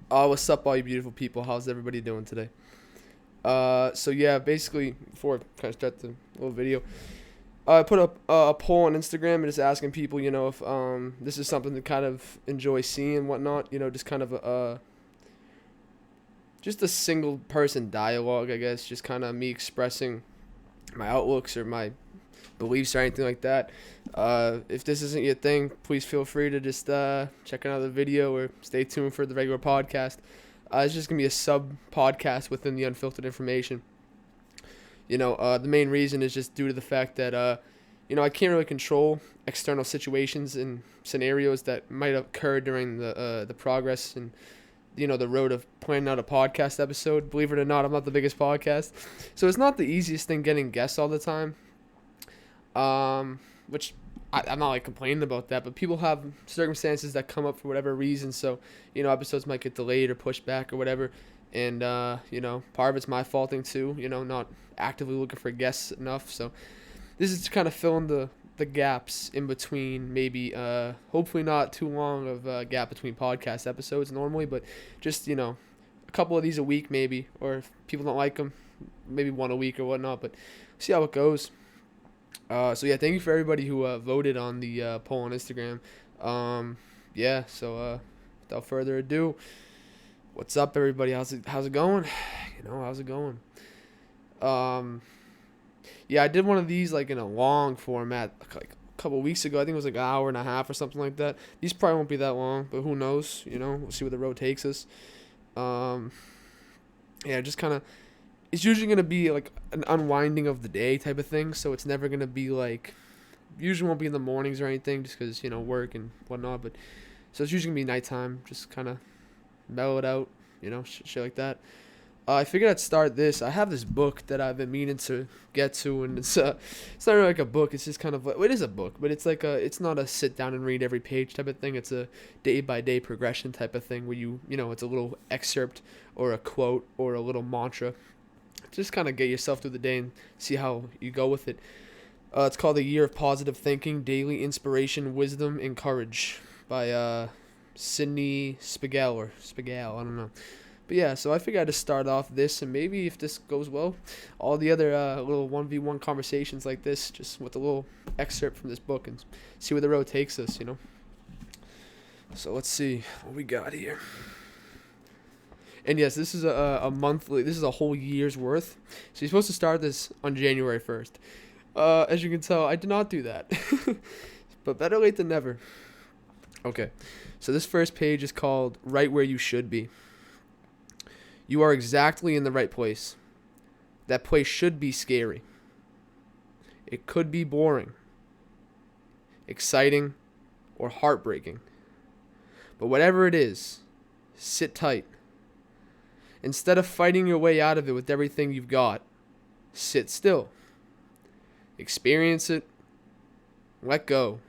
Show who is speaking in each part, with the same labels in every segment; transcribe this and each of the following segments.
Speaker 1: What's up, all you beautiful people? How's everybody doing today? So yeah, basically, before I kind of start the little video, I put up a poll on Instagram and just asking people, if this is something to kind of enjoy seeing and whatnot. Just kind of just a single person dialogue, I guess, just kind of me expressing my outlooks or my beliefs or anything like that. If this isn't your thing, please feel free to just check another video or stay tuned for the regular podcast. It's just gonna be a sub podcast within the unfiltered information. The main reason is just due to the fact that I can't really control external situations and scenarios that might occur during the progress and the road of planning out a podcast episode. Believe it or not, I'm not the biggest podcast, so it's not the easiest thing getting guests all the time. Which I'm not like complaining about that, but people have circumstances that come up for whatever reason. So, episodes might get delayed or pushed back or whatever. And, part of it's my faulting too, not actively looking for guests enough. So this is to kind of fill in the gaps in between, maybe, hopefully not too long of a gap between podcast episodes normally, but just, a couple of these a week maybe, or if people don't like them, maybe one a week or whatnot, but see how it goes. So yeah, thank you for everybody who voted on the poll on Instagram. So without further ado, what's up, everybody? How's it going? How's it going? Yeah, I did one of these like in a long format like a couple weeks ago. I think it was like an hour and a half or something like that. These probably won't be that long, but who knows? We'll see where the road takes us. Um, yeah, just kind of it's usually going to be like an unwinding of the day type of thing. So it's never going to be like, usually won't be in the mornings or anything just because, work and whatnot. But so it's usually going to be nighttime, just kind of mellow it out, shit like that. I figured I'd start this. I have this book that I've been meaning to get to, and it's not really like a book. It's just kind of like, well, it is a book, but it's not a sit down and read every page type of thing. It's a day by day progression type of thing where it's a little excerpt or a quote or a little mantra. Just kind of get yourself through the day and see how you go with it. It's called The Year of Positive Thinking, Daily Inspiration, Wisdom, and Courage by Sydney Spiegel, I don't know. But yeah, so I figured I'd just start off this, and maybe if this goes well, all the other little 1v1 conversations like this, just with a little excerpt from this book, and see where the road takes us, So let's see what we got here. And yes, this is a monthly, this is a whole year's worth. So you're supposed to start this on January 1st. As you can tell, I did not do that. But better late than never. Okay, so this first page is called Right Where You Should Be. You are exactly in the right place. That place should be scary. It could be boring, exciting, or heartbreaking. But whatever it is, sit tight. Instead of fighting your way out of it with everything you've got, sit still. Experience it. Let go.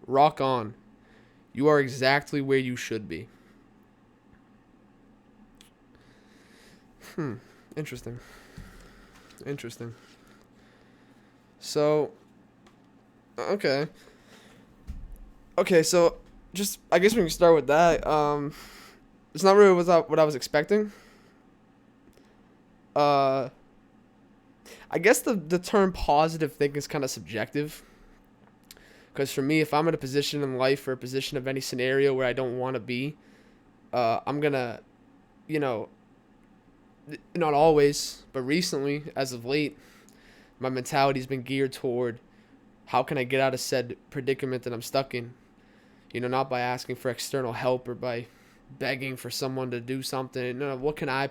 Speaker 1: Rock on. You are exactly where you should be. Interesting. So, okay. So just I guess we can start with that. It's not really what I was expecting. I guess the term positive thinking is kind of subjective. Because for me, if I'm in a position in life or a position of any scenario where I don't want to be, I'm going to, not always, but recently, as of late, my mentality's been geared toward how can I get out of said predicament that I'm stuck in. Not by asking for external help or by begging for someone to do something. No, what can I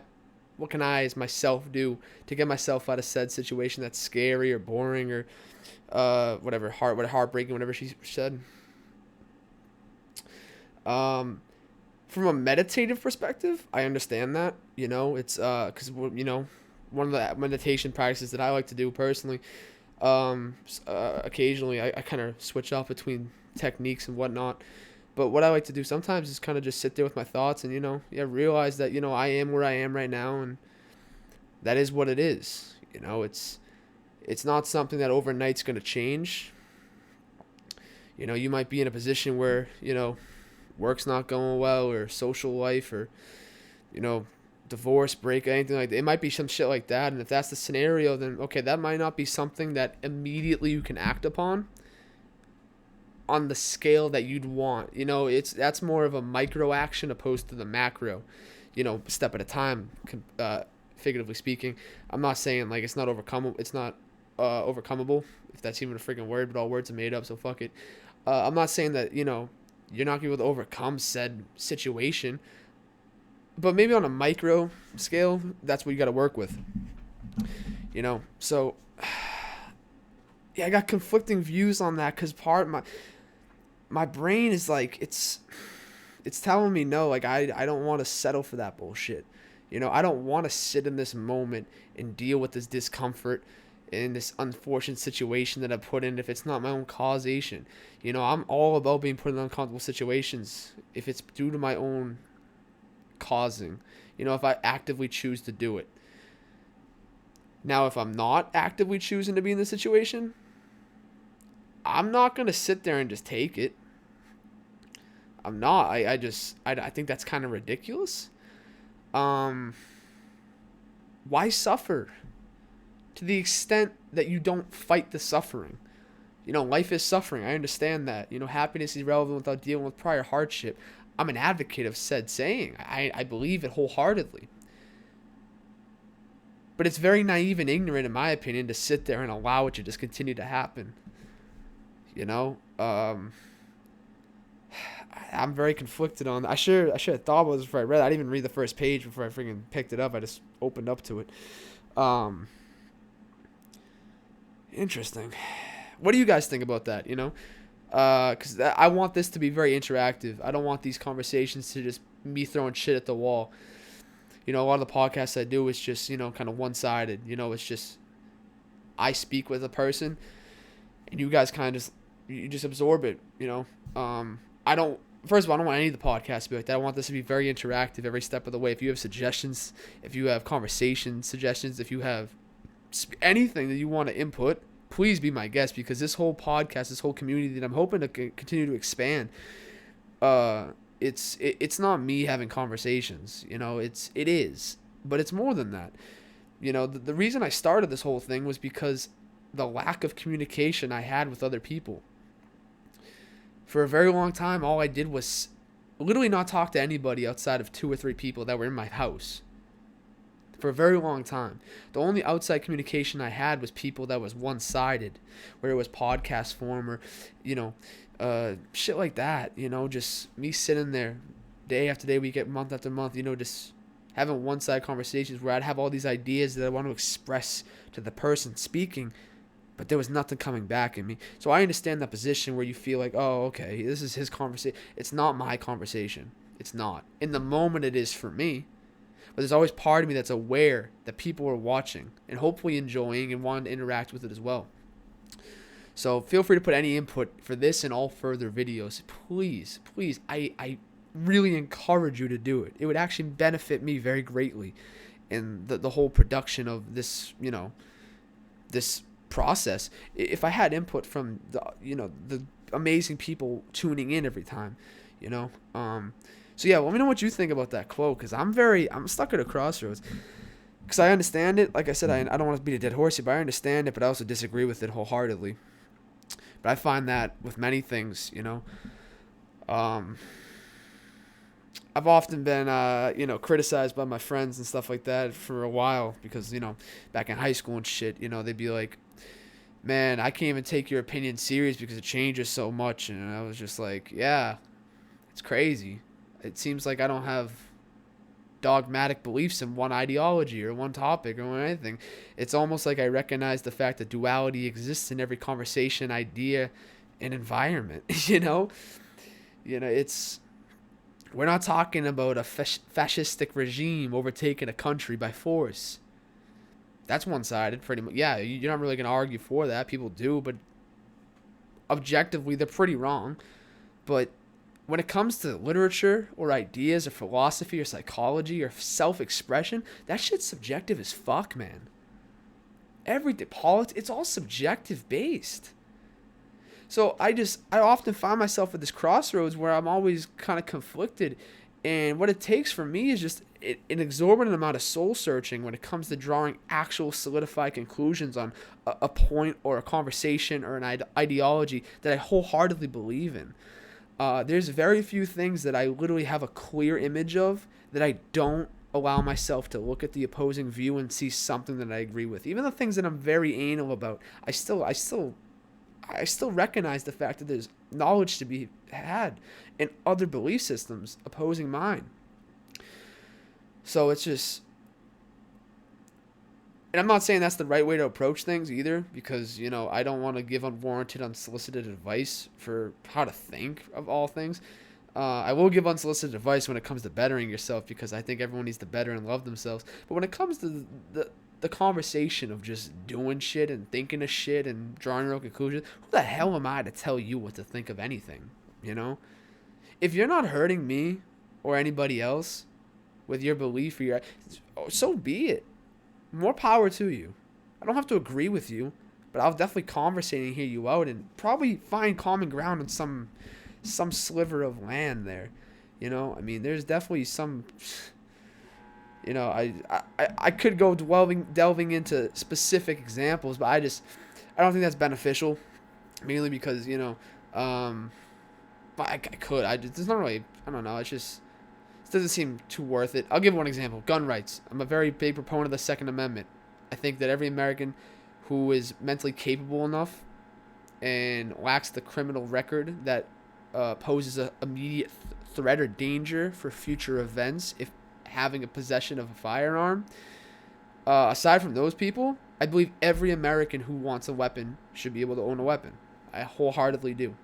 Speaker 1: as myself do to get myself out of said situation that's scary or boring or heartbreaking, whatever she said. From a meditative perspective, I understand that, it's because one of the meditation practices that I like to do personally, occasionally I kind of switch off between techniques and whatnot. But what I like to do sometimes is kind of just sit there with my thoughts and, realize that, I am where I am right now, and that is what it is. It's not something that overnight's going to change. You might be in a position where, work's not going well, or social life, or, you know, divorce, break, anything like that. It might be some shit like that. And if that's the scenario, then okay, that might not be something that immediately you can act upon on the scale that you'd want. You know, that's more of a micro action opposed to the macro, you know, step at a time, figuratively speaking. I'm not saying like it's not overcomable, if that's even a freaking word, but all words are made up, so fuck it. I'm not saying that, you know, you're not going to be able to overcome said situation, but maybe on a micro scale, that's what you got to work with, you know. So yeah, I got conflicting views on that, because part of my brain is like, it's telling me no, like I don't want to settle for that bullshit. You know, I don't want to sit in this moment and deal with this discomfort in this unfortunate situation that I put in if it's not my own causation. You know, I'm all about being put in uncomfortable situations if it's due to my own causing. You know, if I actively choose to do it. Now, if I'm not actively choosing to be in the situation, I'm not going to sit there and just take it. I'm not. I think that's kind of ridiculous. Why suffer to the extent that you don't fight the suffering? You know, life is suffering. I understand that. You know, happiness is irrelevant without dealing with prior hardship. I'm an advocate of said saying. I believe it wholeheartedly. But it's very naive and ignorant, in my opinion, to sit there and allow it to just continue to happen. You know, I'm very conflicted on that. I should have thought about this before I read it. I didn't even read the first page before I freaking picked it up. I just opened up to it. Interesting. What do you guys think about that? You know, because I want this to be very interactive. I don't want these conversations to just me throwing shit at the wall. You know, a lot of the podcasts I do is just, you know, kind of one-sided. You know, it's just I speak with a person, and you guys kind of just absorb it. You know, I don't. First of all, I don't want any of the podcasts to be like that. I want this to be very interactive every step of the way. If you have suggestions, if you have conversation suggestions, if you have anything that you want to input, please be my guest, because this whole podcast, this whole community that I'm hoping to continue to expand, it's not me having conversations. You know, it is, but it's more than that. You know, the reason I started this whole thing was because the lack of communication I had with other people. For a very long time, all I did was literally not talk to anybody outside of 2 or 3 people that were in my house. For a very long time. The only outside communication I had was people that was one-sided, where it was podcast form or, you know, shit like that. You know, just me sitting there day after day, month after month, you know, just having one-sided conversations where I'd have all these ideas that I want to express to the person speaking, but there was nothing coming back in me. So I understand that position where you feel like, oh, okay, this is his conversation. It's not my conversation. It's not. In the moment, it is for me. But there's always part of me that's aware that people are watching and hopefully enjoying and wanting to interact with it as well. So feel free to put any input for this and all further videos. Please, please, I really encourage you to do it. It would actually benefit me very greatly in the whole production of this, you know, this process. If I had input from the amazing people tuning in every time, you know. So yeah, let me know what you think about that quote, because I'm stuck at a crossroads. Because I understand it. Like I said, I don't want to beat a dead horse here, but I understand it, but I also disagree with it wholeheartedly. But I find that with many things, you know. I've often been, criticized by my friends and stuff like that for a while, because, you know, back in high school and shit, you know, they'd be like, man, I can't even take your opinion serious because it changes so much. And I was just like, yeah, it's crazy. It seems like I don't have dogmatic beliefs in one ideology or one topic or anything. It's almost like I recognize the fact that duality exists in every conversation, idea, and environment. You know, we're not talking about a fascistic regime overtaking a country by force. That's one-sided, pretty much. Yeah, you're not really going to argue for that. People do, but objectively, they're pretty wrong. But when it comes to literature or ideas or philosophy or psychology or self-expression, that shit's subjective as fuck, man. Everything, politics, it's all subjective based. So I often find myself at this crossroads where I'm always kind of conflicted, and what it takes for me is just an exorbitant amount of soul searching when it comes to drawing actual solidified conclusions on a point or a conversation or an ideology that I wholeheartedly believe in. There's very few things that I literally have a clear image of that I don't allow myself to look at the opposing view and see something that I agree with. Even the things that I'm very anal about, I still recognize the fact that there's knowledge to be had in other belief systems opposing mine. So it's just, and I'm not saying that's the right way to approach things either, because, I don't want to give unwarranted, unsolicited advice for how to think of all things. I will give unsolicited advice when it comes to bettering yourself, because I think everyone needs to better and love themselves. But when it comes to the conversation of just doing shit and thinking of shit and drawing your own conclusions, who the hell am I to tell you what to think of anything, If you're not hurting me or anybody else with your belief or so be it. More power to you. I don't have to agree with you, but I'll definitely conversate and hear you out and probably find common ground on some sliver of land there. There's definitely some, I could go delving into specific examples, but I don't think that's beneficial, mainly because, but I could. There's not really, I don't know, it doesn't seem too worth it. I'll give one example. Gun rights. I'm a very big proponent of the Second Amendment. I think that every American who is mentally capable enough and lacks the criminal record that poses an immediate threat or danger for future events if having a possession of a firearm, aside from those people, I believe every American who wants a weapon should be able to own a weapon. I wholeheartedly do.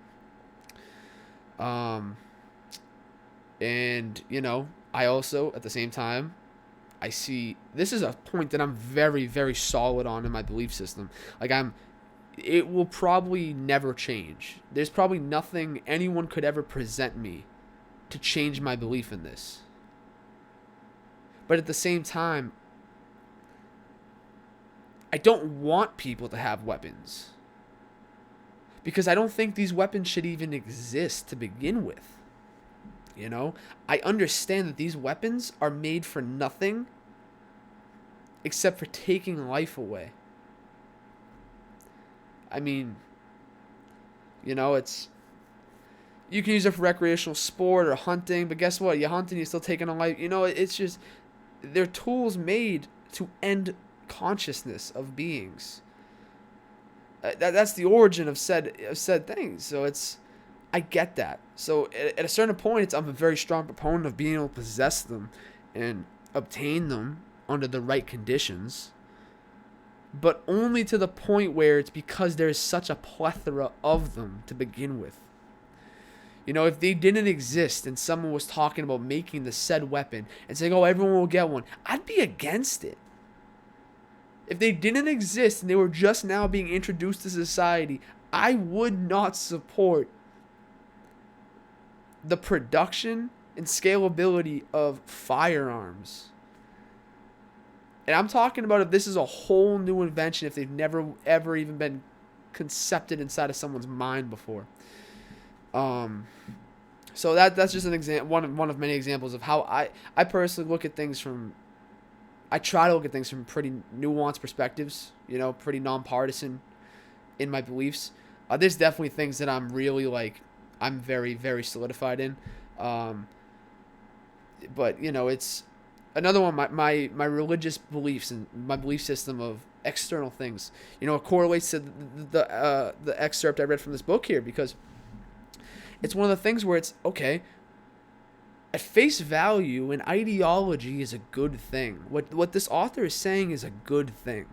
Speaker 1: And, I also, at the same time, I see, this is a point that I'm very, very solid on in my belief system. It will probably never change. There's probably nothing anyone could ever present me to change my belief in this. But at the same time, I don't want people to have weapons. Because I don't think these weapons should even exist to begin with. I understand that these weapons are made for nothing except for taking life away. It's, you can use it for recreational sport or hunting, but guess what? You hunt and you're still taking a life. It's just, they're tools made to end consciousness of beings. That's the origin of said things. So I get that. So at a certain point, I'm a very strong proponent of being able to possess them and obtain them under the right conditions, but only to the point where it's because there's such a plethora of them to begin with. If they didn't exist and someone was talking about making the said weapon and saying, oh, everyone will get one, I'd be against it. If they didn't exist and they were just now being introduced to society, I would not support the production and scalability of firearms. And I'm talking about if this is a whole new invention, if they've never ever even been concepted inside of someone's mind before. So that's just an example, one of many examples of how I personally look at things from. I try to look at things from pretty nuanced perspectives, pretty nonpartisan in my beliefs. There's definitely things that I'm really I'm very, very solidified in. But, it's another one, my religious beliefs and my belief system of external things. It correlates to the excerpt I read from this book here, because it's one of the things where it's, okay, at face value, an ideology is a good thing. What this author is saying is a good thing.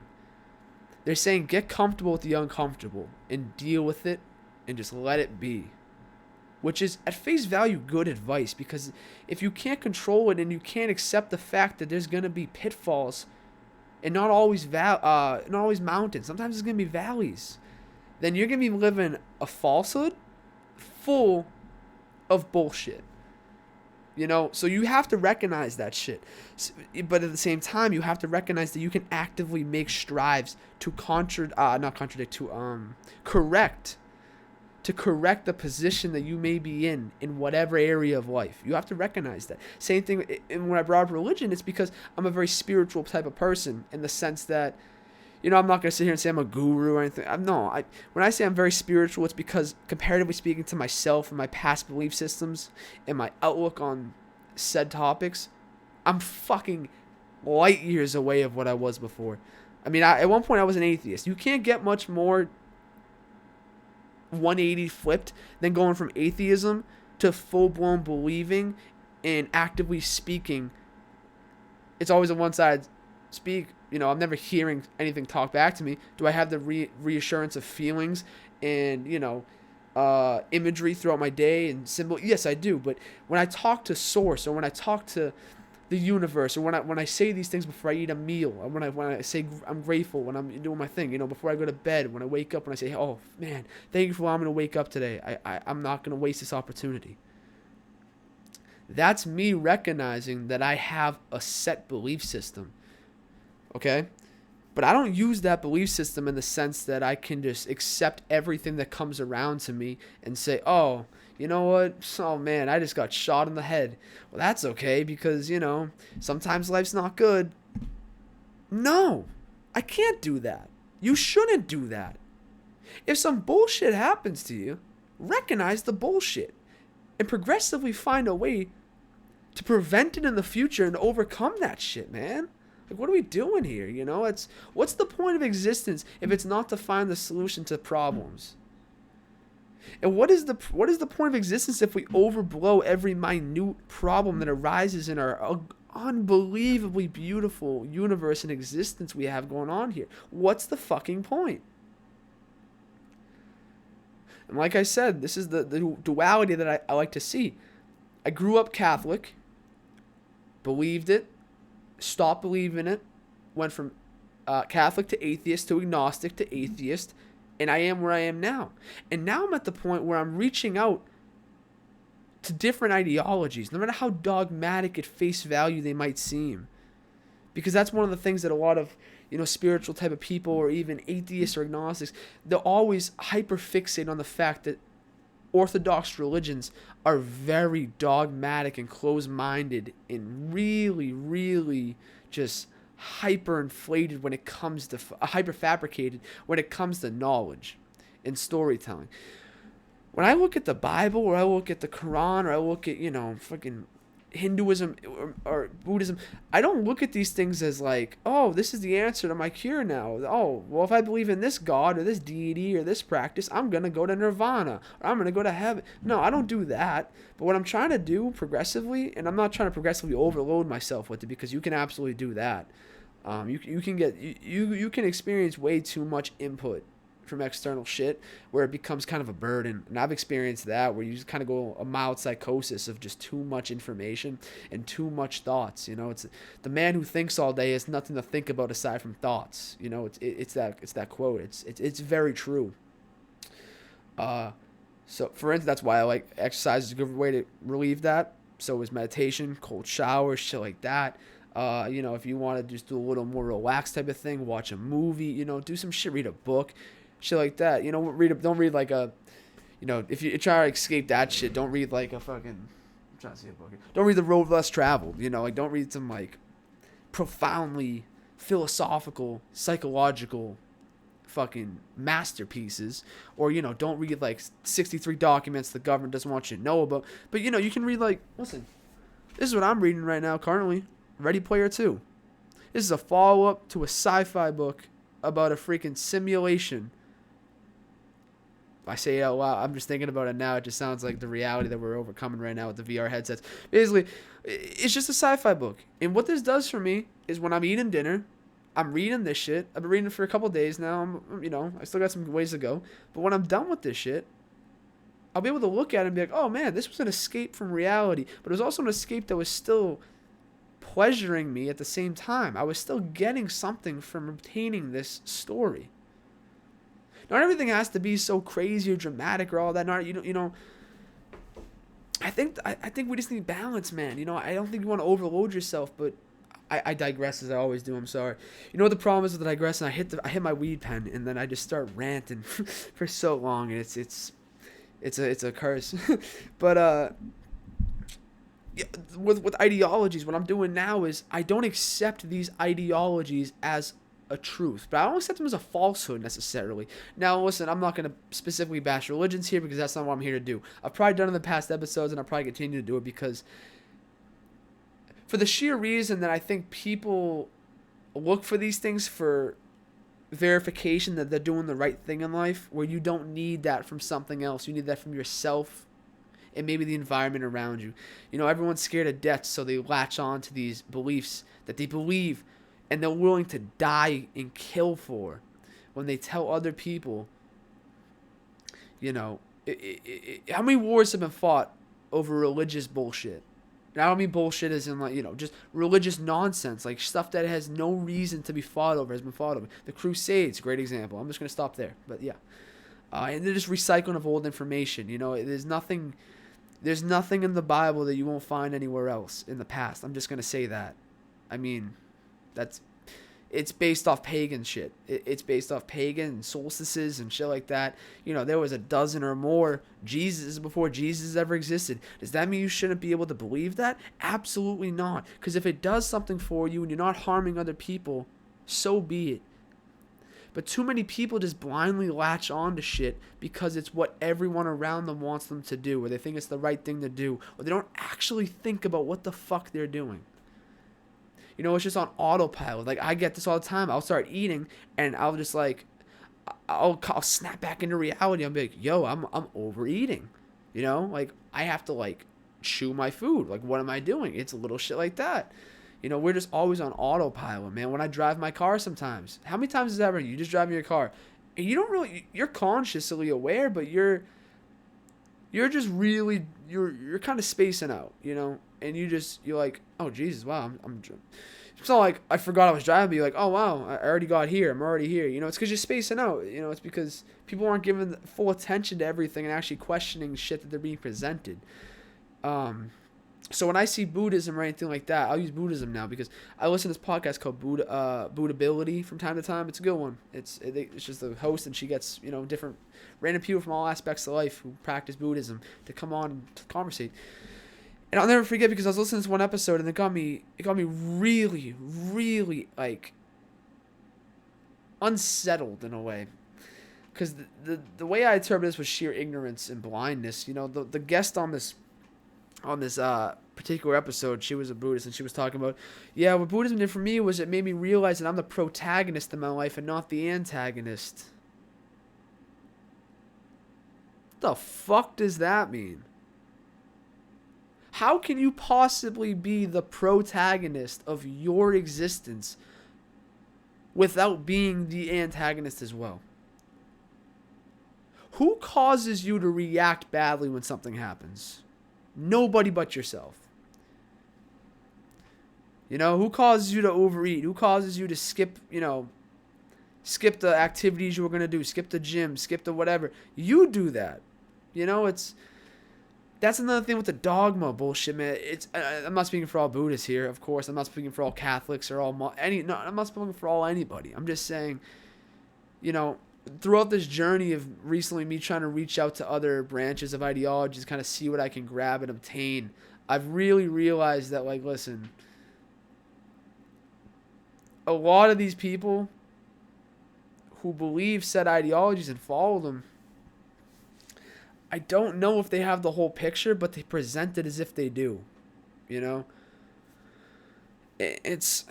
Speaker 1: They're saying get comfortable with the uncomfortable and deal with it and just let it be. Which is, at face value, good advice, because if you can't control it and you can't accept the fact that there's going to be pitfalls and not always mountains, sometimes it's going to be valleys, then you're going to be living a falsehood full of bullshit. So you have to recognize that shit. But at the same time, you have to recognize that you can actively make strides to correct to correct the position that you may be in whatever area of life. You have to recognize that. Same thing, and when I brought up religion, it's because I'm a very spiritual type of person in the sense that, I'm not going to sit here and say I'm a guru or anything. When I say I'm very spiritual, it's because comparatively speaking to myself and my past belief systems and my outlook on said topics, I'm fucking light years away of what I was before. I mean, at one point I was an atheist. You can't get much more 180 flipped than going from atheism to full-blown believing and actively speaking. It's always a one-sided speak. I'm never hearing anything talk back to me. Do I have the reassurance of feelings and, imagery throughout my day and symbol? Yes, I do. But when I talk to Source, or when I talk to the universe, or when I say these things before I eat a meal, or when I say I'm grateful when I'm doing my thing, before I go to bed, when I wake up, when I say, oh man, thank you for allowing me to wake up today. I'm not going to waste this opportunity. That's me recognizing that I have a set belief system. Okay? But I don't use that belief system in the sense that I can just accept everything that comes around to me and say, oh, you know what? Oh, man, I just got shot in the head. Well, that's okay because, sometimes life's not good. No, I can't do that. You shouldn't do that. If some bullshit happens to you, recognize the bullshit and progressively find a way to prevent it in the future and overcome that shit, man. Like, what are we doing here? What's the point of existence if it's not to find the solution to problems? And what is the point of existence if we overblow every minute problem that arises in our unbelievably beautiful universe and existence we have going on here? What's the fucking point? And like I said, this is the duality that I like to see. I grew up Catholic, believed it, stopped believing it, went from Catholic to atheist to agnostic to atheist, and I am where I am now. And now I'm at the point where I'm reaching out to different ideologies, no matter how dogmatic at face value they might seem. Because that's one of the things that a lot of, spiritual type of people or even atheists or agnostics, they'll always hyper-fixate on the fact that Orthodox religions are very dogmatic and closed-minded and really, really just hyper-inflated when it comes to hyper-fabricated when it comes to knowledge and storytelling. When I look at the Bible, or I look at the Quran, or I look at fucking Hinduism or Buddhism, I don't look at these things as like, oh, this is the answer to my cure now. Oh, well, if I believe in this God or this deity or this practice, I'm going to go to nirvana or I'm going to go to heaven. No, I don't do that. But what I'm trying to do progressively, and I'm not trying to progressively overload myself with it, because you can absolutely do that. You can experience way too much input from external shit where it becomes kind of a burden. And I've experienced that, where you just kind of go a mild psychosis of just too much information and too much thoughts. It's the man who thinks all day has nothing to think about aside from thoughts. It's that quote. It's very true. So for instance, that's why I like exercise is a good way to relieve that. So is meditation, cold showers, shit like that. If you want to just do a little more relaxed type of thing, watch a movie, do some shit, read a book, shit like that. Don't read like a, if you try to escape that shit, don't read like a fucking, I'm trying to see a book here. Don't read The Road Less Traveled, don't read some like profoundly philosophical, psychological fucking masterpieces, or don't read like 63 documents the government doesn't want you to know about. But you can read like, listen, this is what I'm reading right now currently, Ready Player 2. This is a follow-up to a sci-fi book about a freaking simulation. I say it out loud, I'm just thinking about it now. It just sounds like the reality that we're overcoming right now with the VR headsets. Basically, it's just a sci-fi book. And what this does for me is when I'm eating dinner, I'm reading this shit. I've been reading it for a couple of days now. I still got some ways to go. But when I'm done with this shit, I'll be able to look at it and be like, oh man, this was an escape from reality. But it was also an escape that was still pleasuring me at the same time. I was still getting something from obtaining this story. Not everything has to be so crazy or dramatic or all that. Not I think we just need balance, man. I don't think you want to overload yourself, but I digress as I always do. I'm sorry. What the problem is with the digress, and I hit my weed pen, and then I just start ranting for so long, and It's a curse. But yeah, with ideologies, what I'm doing now is I don't accept these ideologies as a truth, but I don't accept them as a falsehood necessarily. Now, listen, I'm not going to specifically bash religions here because that's not what I'm here to do. I've probably done it in the past episodes, and I'll probably continue to do it because for the sheer reason that I think people look for these things for verification that they're doing the right thing in life, where you don't need that from something else. You need that from yourself and maybe the environment around you. You know, everyone's scared of death, so they latch on to these beliefs that they believe and they're willing to die and kill for when they tell other people, you know, how many wars have been fought over religious bullshit? And I don't mean bullshit as in, like, you know, just religious nonsense, like stuff that has no reason to be fought over has been fought over. The Crusades, great example. I'm just going to stop there. But yeah. And they're just recycling of old information. You know, there's nothing in the Bible that you won't find anywhere else in the past. I'm just going to say that. I mean, it's based off pagan shit. It's based off pagan solstices and shit like that. You know, there was a dozen or more Jesus before Jesus ever existed. Does that mean you shouldn't be able to believe that? Absolutely not. Because if it does something for you and you're not harming other people, so be it. But too many people just blindly latch on to shit because it's what everyone around them wants them to do, or they think it's the right thing to do, or they don't actually think about what the fuck they're doing. You know, it's just on autopilot. Like, I get this all the time. I'll start eating, and I'll just, like, I'll snap back into reality. I'll be like, yo, I'm overeating. You know? Like, I have to, like, chew my food. Like, what am I doing? It's a little shit like that. You know, we're just always on autopilot, man. When I drive my car sometimes. How many times has that happened? You just driving your car, and you don't really, you're consciously aware, but you're just really, you're kind of spacing out, you know? And you're like, oh, Jesus, wow, it's not like I forgot I was driving, but you're like, oh, wow, I already got here. I'm already here. You know, it's because you're spacing out. You know, it's because people aren't giving full attention to everything and actually questioning shit that they're being presented. So when I see Buddhism or anything like that, I'll use Buddhism now because I listen to this podcast called Buddhability from time to time. It's a good one. It's just the host, and she gets, you know, different random people from all aspects of life who practice Buddhism to come on and to conversate. And I'll never forget because I was listening to one episode and it got me really, really, like, unsettled in a way. Because the way I interpreted this was sheer ignorance and blindness. You know, the guest on this particular episode, she was a Buddhist, and she was talking about, yeah, what Buddhism did for me was it made me realize that I'm the protagonist in my life and not the antagonist. What the fuck does that mean? How can you possibly be the protagonist of your existence without being the antagonist as well? Who causes you to react badly when something happens? Nobody but yourself. You know, who causes you to overeat? Who causes you to skip the activities you were going to do, skip the gym, skip the whatever? You do that. You know, that's another thing with the dogma bullshit, man. I'm not speaking for all Buddhists here, of course. I'm not speaking for all Catholics or I'm not speaking for all anybody. I'm just saying, you know, throughout this journey of recently me trying to reach out to other branches of ideologies, kind of see what I can grab and obtain, I've really realized that, like, listen, a lot of these people who believe said ideologies and follow them, I don't know if they have the whole picture, but they present it as if they do. You know? It's...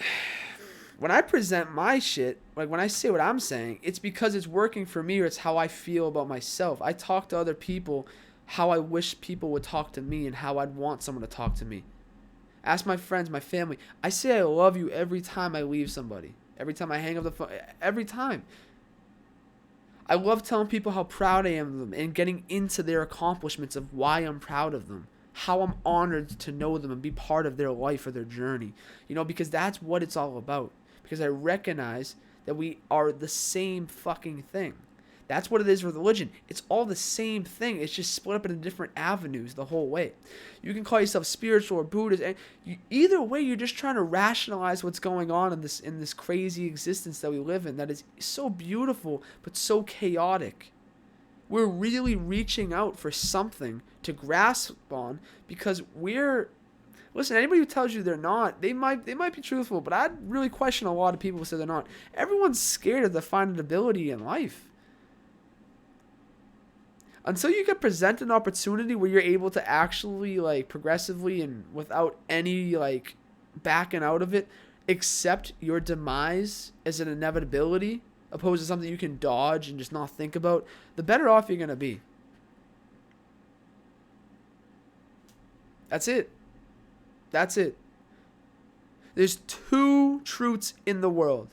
Speaker 1: When I present my shit, like when I say what I'm saying, it's because it's working for me or it's how I feel about myself. I talk to other people how I wish people would talk to me and how I'd want someone to talk to me. Ask my friends, my family. I say I love you every time I leave somebody. Every time I hang up the phone. Every time. I love telling people how proud I am of them and getting into their accomplishments of why I'm proud of them. How I'm honored to know them and be part of their life or their journey. You know, because that's what it's all about. Because I recognize that we are the same fucking thing. That's what it is with religion. It's all the same thing. It's just split up into different avenues the whole way. You can call yourself spiritual or Buddhist, and either way, you're just trying to rationalize what's going on in this crazy existence that we live in that is so beautiful but so chaotic. We're really reaching out for something to grasp on because listen, anybody who tells you they're not, they might be truthful, but I'd really question a lot of people who say they're not. Everyone's scared of the findability in life. Until you get presented an opportunity where you're able to actually like progressively and without any like backing out of it, accept your demise as an inevitability, opposed to something you can dodge and just not think about, the better off you're gonna be. That's it. That's it. There's two truths in the world.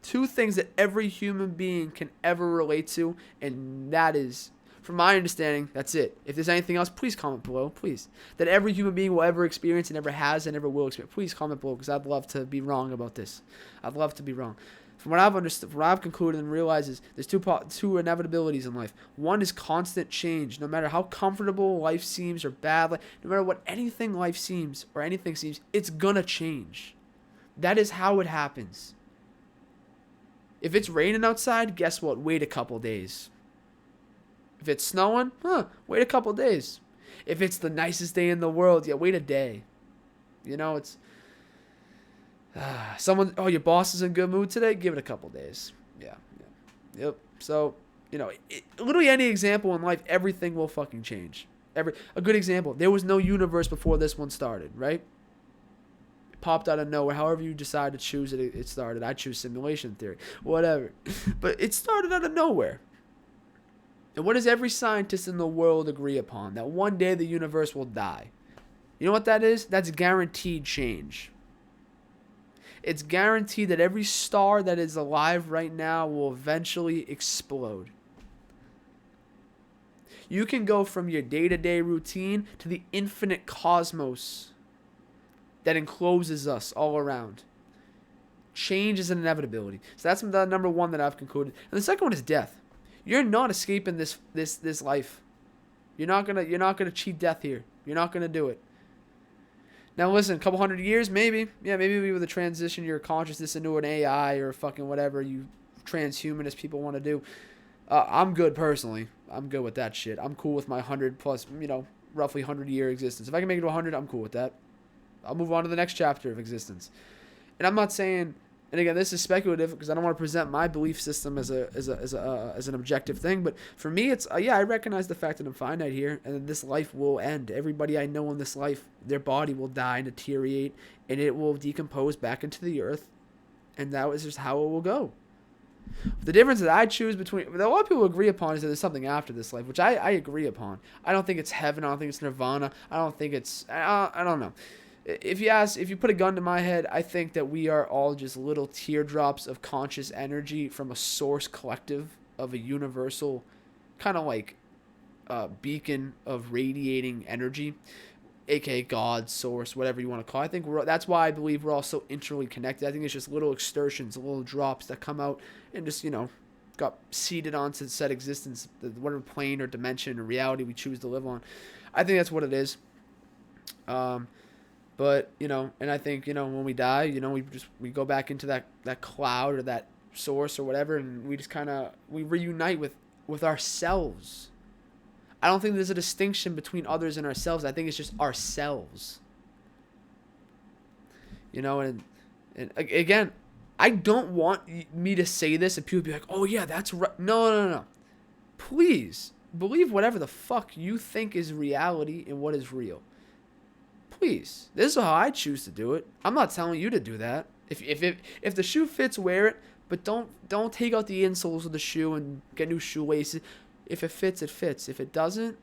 Speaker 1: Two things that every human being can ever relate to, and that is, from my understanding, that's it. If there's anything else, please comment below, please. That every human being will ever experience and ever has and ever will experience. Please comment below, because I'd love to be wrong about this. I'd love to be wrong. From what I've understood, from what I've concluded and realized is there's two inevitabilities in life. One is constant change. No matter how comfortable life seems or bad, no matter what anything life seems or anything seems, it's gonna change. That is how it happens. If it's raining outside, guess what? Wait a couple days. If it's snowing, wait a couple days. If it's the nicest day in the world, wait a day. It's your boss is in a good mood today, give it a couple days. Yep. So, literally any example in life, everything will fucking change. A good example, there was no universe before this one started, right? It popped out of nowhere. However you decide to choose it, it started. I choose simulation theory. Whatever. But it started out of nowhere. And what does every scientist in the world agree upon? That one day the universe will die. You know what that is? That's guaranteed change. It's guaranteed that every star that is alive right now will eventually explode. You can go from your day-to-day routine to the infinite cosmos that encloses us all around. Change is an inevitability. So that's the number one that I've concluded. And the second one is death. You're not escaping this life. You're not gonna cheat death here. You're not gonna do it. Now listen, a couple hundred years, maybe. Yeah, maybe we would transition your consciousness into an AI or fucking whatever you transhumanist people want to do. I'm good personally. I'm good with that shit. I'm cool with my 100 plus, roughly 100-year existence. If I can make it to 100, I'm cool with that. I'll move on to the next chapter of existence. And I'm not saying, and again, this is speculative because I don't want to present my belief system as an objective thing. But for me, it's I recognize the fact that I'm finite here, and this life will end. Everybody I know in this life, their body will die and deteriorate, and it will decompose back into the earth, and that is just how it will go. The difference that I choose between, that a lot of people agree upon, is that there's something after this life, which I agree upon. I don't think it's heaven. I don't think it's nirvana. I don't think it's. I don't know. If you put a gun to my head, I think that we are all just little teardrops of conscious energy from a source collective of a universal kind of like beacon of radiating energy, aka God, source, whatever you want to call it. I think that's why I believe we're all so intricately connected. I think it's just little excursions, little drops that come out and just, got seeded onto said existence, whatever plane or dimension or reality we choose to live on. I think that's what it is. But, and I think, when we die, we go back into that cloud or that source or whatever, and we just we reunite with ourselves. I don't think there's a distinction between others and ourselves. I think it's just ourselves. And again, I don't want me to say this and people be like, oh yeah, that's right. No. Please, believe whatever the fuck you think is reality and what is real. Please, this is how I choose to do it. I'm not telling you to do that. If the shoe fits, wear it. But don't take out the insoles of the shoe and get new shoelaces. If it fits, it fits. If it doesn't,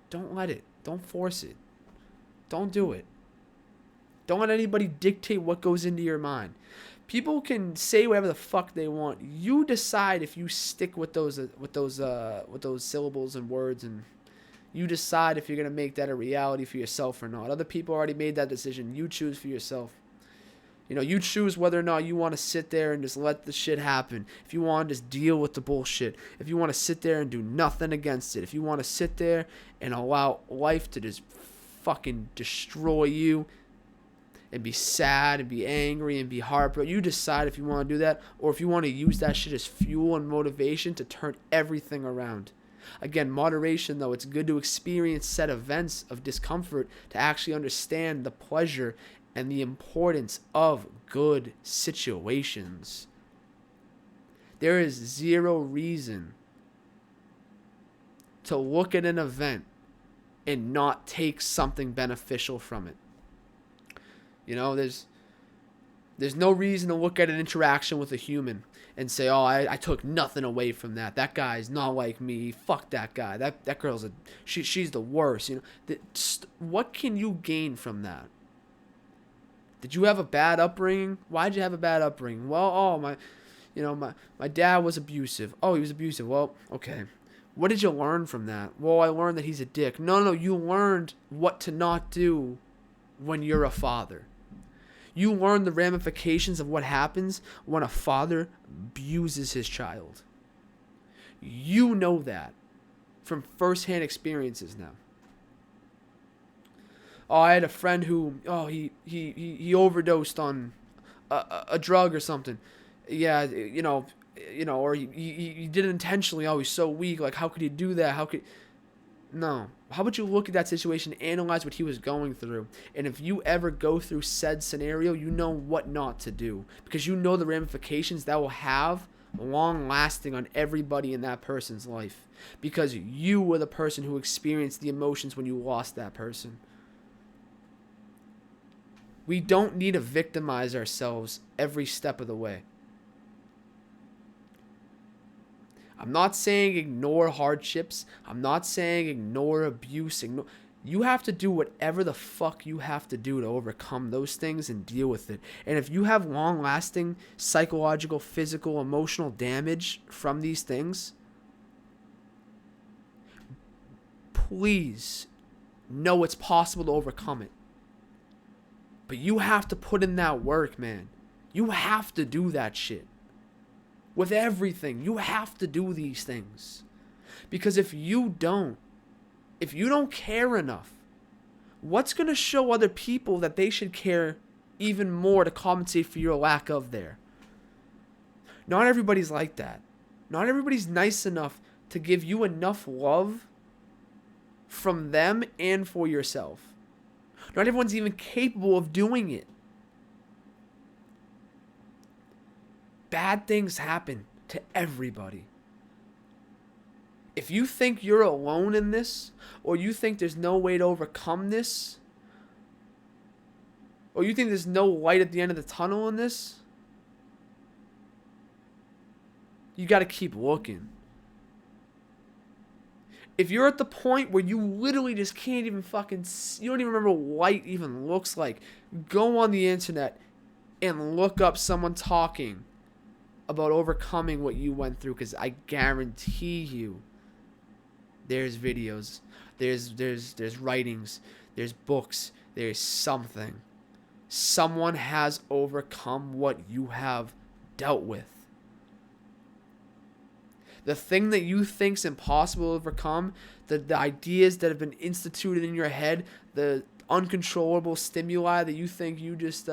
Speaker 1: don't let it. Don't force it. Don't do it. Don't let anybody dictate what goes into your mind. People can say whatever the fuck they want. You decide if you stick with those syllables and words, and you decide if you're going to make that a reality for yourself or not. Other people already made that decision. You choose for yourself. You choose whether or not you want to sit there and just let the shit happen. If you want to just deal with the bullshit. If you want to sit there and do nothing against it. If you want to sit there and allow life to just fucking destroy you and be sad and be angry and be heartbroken. You decide if you want to do that, or if you want to use that shit as fuel and motivation to turn everything around. Again, moderation, though. It's good to experience said events of discomfort to actually understand the pleasure and the importance of good situations. There is zero reason to look at an event and not take something beneficial from it. You know, there's no reason to look at an interaction with a human and say, oh, I took nothing away from that. That guy's not like me. Fuck that guy. That girl's she's the worst. You know, what can you gain from that? Did you have a bad upbringing? Why'd you have a bad upbringing? Well, my dad was abusive. Oh, he was abusive. Well, okay. What did you learn from that? Well, I learned that he's a dick. No, you learned what to not do when you're a father. You learn the ramifications of what happens when a father abuses his child. You know that from firsthand experiences now. Oh, I had a friend who, he overdosed on a drug or something. Yeah, or he did it intentionally. Oh, he's so weak. Like, how could he do that? No. How about you look at that situation, analyze what he was going through, and if you ever go through said scenario, you know what not to do, because you know the ramifications that will have long lasting on everybody in that person's life, because you were the person who experienced the emotions when you lost that person. We don't need to victimize ourselves every step of the way. I'm not saying ignore hardships. I'm not saying ignore abuse. You have to do whatever the fuck you have to do to overcome those things and deal with it. And if you have long-lasting psychological, physical, emotional damage from these things, please know it's possible to overcome it. But you have to put in that work, man. You have to do that shit. With everything, you have to do these things. Because if you don't care enough, what's going to show other people that they should care even more to compensate for your lack of there? Not everybody's like that. Not everybody's nice enough to give you enough love from them and for yourself. Not everyone's even capable of doing it. Bad things happen to everybody. If you think you're alone in this, or you think there's no way to overcome this, or you think there's no light at the end of the tunnel in this, you got to keep looking. If you're at the point where you literally just can't even you don't even remember what light even looks like, go on the internet and look up someone talking about overcoming what you went through, because I guarantee you there's videos, there's writings, there's books, there's something. Someone has overcome what you have dealt with. The thing that you think's impossible to overcome, the ideas that have been instituted in your head, the uncontrollable stimuli that you think you just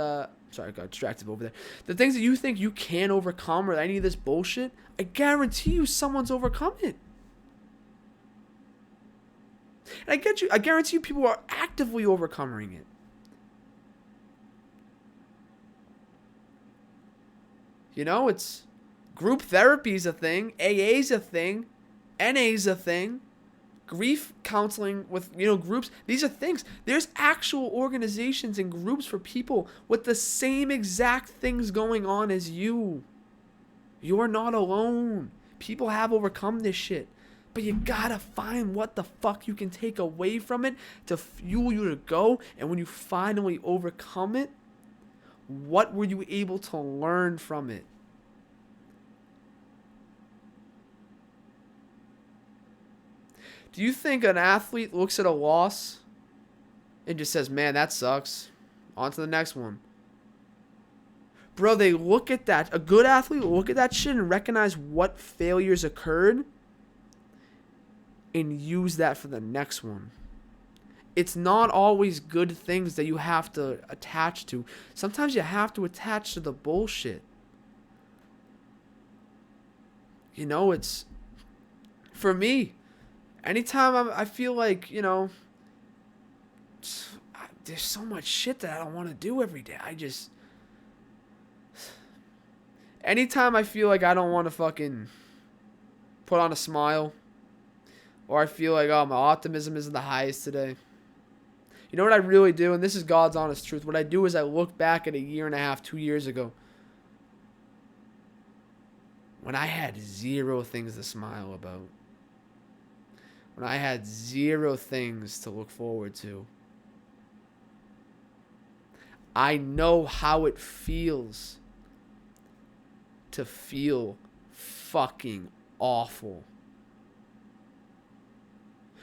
Speaker 1: sorry, I got distracted over there. The things that you think you can overcome or any of this bullshit, I guarantee you someone's overcome it. And I guarantee you people are actively overcoming it. You know, it's group therapy's a thing, AA's a thing, NA's a thing. Grief counseling with, groups. These are things. There's actual organizations and groups for people with the same exact things going on as you. You're not alone. People have overcome this shit. But you gotta find what the fuck you can take away from it to fuel you to go. And when you finally overcome it, what were you able to learn from it? Do you think an athlete looks at a loss and just says, man, that sucks, on to the next one? Bro, they look at that. A good athlete will look at that shit and recognize what failures occurred and use that for the next one. It's not always good things that you have to attach to. Sometimes you have to attach to the bullshit. It's, for me, Anytime I feel like, you know, there's so much shit that I don't want to do every day. Anytime I feel like I don't want to fucking put on a smile, or I feel like, oh, my optimism isn't the highest today. You know what I really do? And this is God's honest truth. What I do is I look back at a year and a half, 2 years ago, when I had zero things to smile about. When I had zero things to look forward to. I know how it feels to feel fucking awful.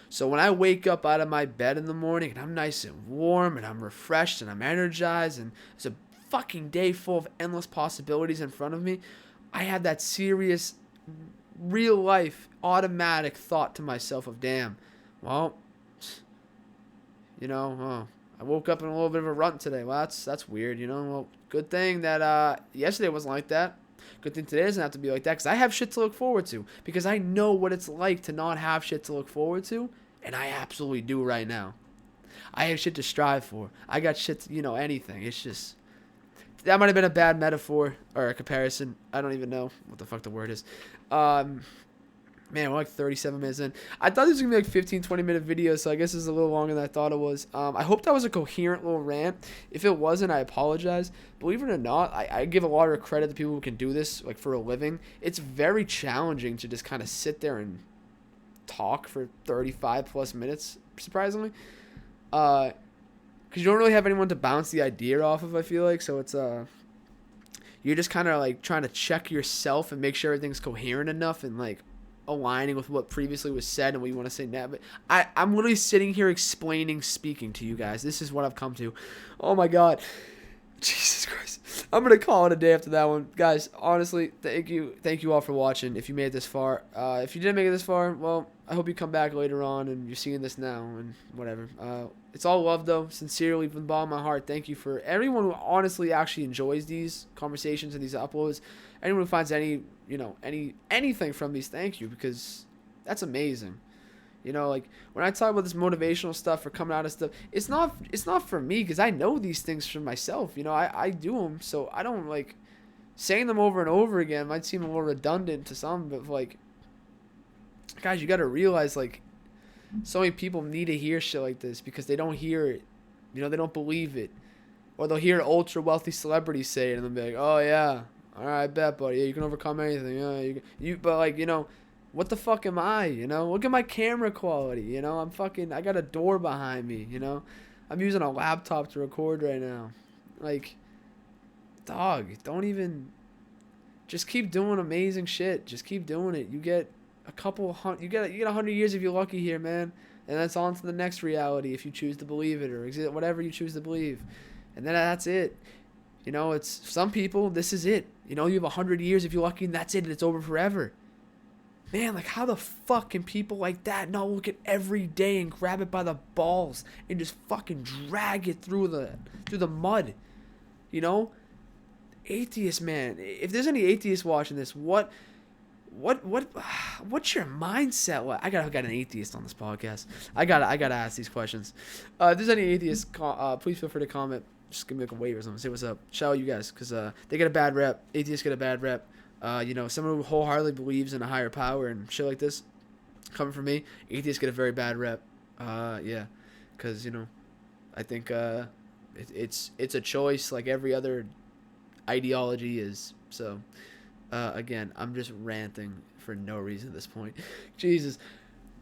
Speaker 1: So when I wake up out of my bed in the morning and I'm nice and warm and I'm refreshed and I'm energized and it's a fucking day full of endless possibilities in front of me, I have that serious, real life, automatic thought to myself of, damn, well, you know, I woke up in a little bit of a rut today. Well, that's weird, you know. Well, good thing that yesterday wasn't like that. Good thing today doesn't have to be like that, because I have shit to look forward to. Because I know what it's like to not have shit to look forward to, and I absolutely do right now. I have shit to strive for. I got shit to, you know, anything. It's just, that might have been a bad metaphor or a comparison. I don't even know what the fuck the word is. Man, we're like 37 minutes in. I thought this was going to be like 15, 20-minute video, so I guess this is a little longer than I thought it was. I hope that was a coherent little rant. If it wasn't, I apologize. Believe it or not, I give a lot of credit to people who can do this like for a living. It's very challenging to just kind of sit there and talk for 35 plus minutes, surprisingly. Because you don't really have anyone to bounce the idea off of, I feel like. So it's you're just kind of like trying to check yourself and make sure everything's coherent enough and like aligning with what previously was said and what you want to say now. But I'm literally sitting here explaining, speaking to you guys. This is what I've come to. Oh my God. Jesus Christ. I'm going to call it a day after that one. Guys, honestly, thank you all for watching if you made it this far. If you didn't make it this far, well, I hope you come back later on and you're seeing this now and whatever. It's all love, though. Sincerely, from the bottom of my heart, thank you for everyone who honestly actually enjoys these conversations and these uploads. Anyone who finds anything from these, thank you, because that's amazing. You know, like when I talk about this motivational stuff or coming out of stuff, it's not for me, because I know these things for myself. You know, I do them, so I don't like saying them over and over again. Might seem a little redundant to some, but like, guys, you got to realize like so many people need to hear shit like this because they don't hear it. You know, they don't believe it, or they'll hear ultra wealthy celebrities say it and they'll be like, oh yeah, all right, I bet, buddy, yeah, you can overcome anything. Yeah, you but like, you know, what the fuck am I? You know, look at my camera quality. You know, I got a door behind me. You know, I'm using a laptop to record right now. Like, dog, don't even. Just keep doing amazing shit. Just keep doing it. You get a couple hundred. You get 100 years if you're lucky here, man. And that's on to the next reality if you choose to believe it, or whatever you choose to believe. And then that's it. You know, it's some people. This is it. You know, you have 100 years if you're lucky, and that's it. It's over forever. Man, like, how the fuck can people like that not look at every day and grab it by the balls and just fucking drag it through the mud? You know? Atheists, man. If there's any atheists watching this, what's your mindset like? I got an atheist on this podcast. I gotta ask these questions. If there's any atheists, please feel free to comment. Just give me like a wave or something. Say what's up. Shout out you guys, because they get a bad rep. Atheists get a bad rep. You know, someone who wholeheartedly believes in a higher power and shit like this, coming from me, atheists get a very bad rep. Yeah, because, you know, I think it's a choice like every other ideology is. So, again, I'm just ranting for no reason at this point. Jesus.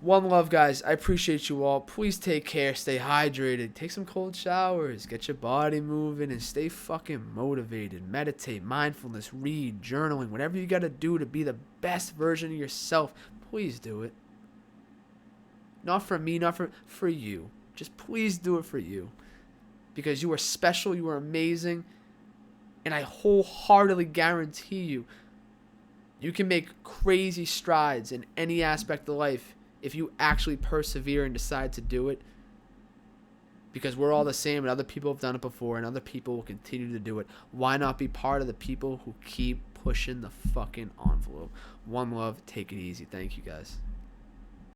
Speaker 1: One love, guys. I appreciate you all. Please take care. Stay hydrated. Take some cold showers. Get your body moving and stay fucking motivated. Meditate, mindfulness, read, journaling, whatever you got to do to be the best version of yourself. Please do it. Not for me, not for you. Just please do it for you. Because you are special. You are amazing. And I wholeheartedly guarantee you, you can make crazy strides in any aspect of life if you actually persevere and decide to do it. Because we're all the same and other people have done it before and other people will continue to do it. Why not be part of the people who keep pushing the fucking envelope? One love. Take it easy. Thank you, guys.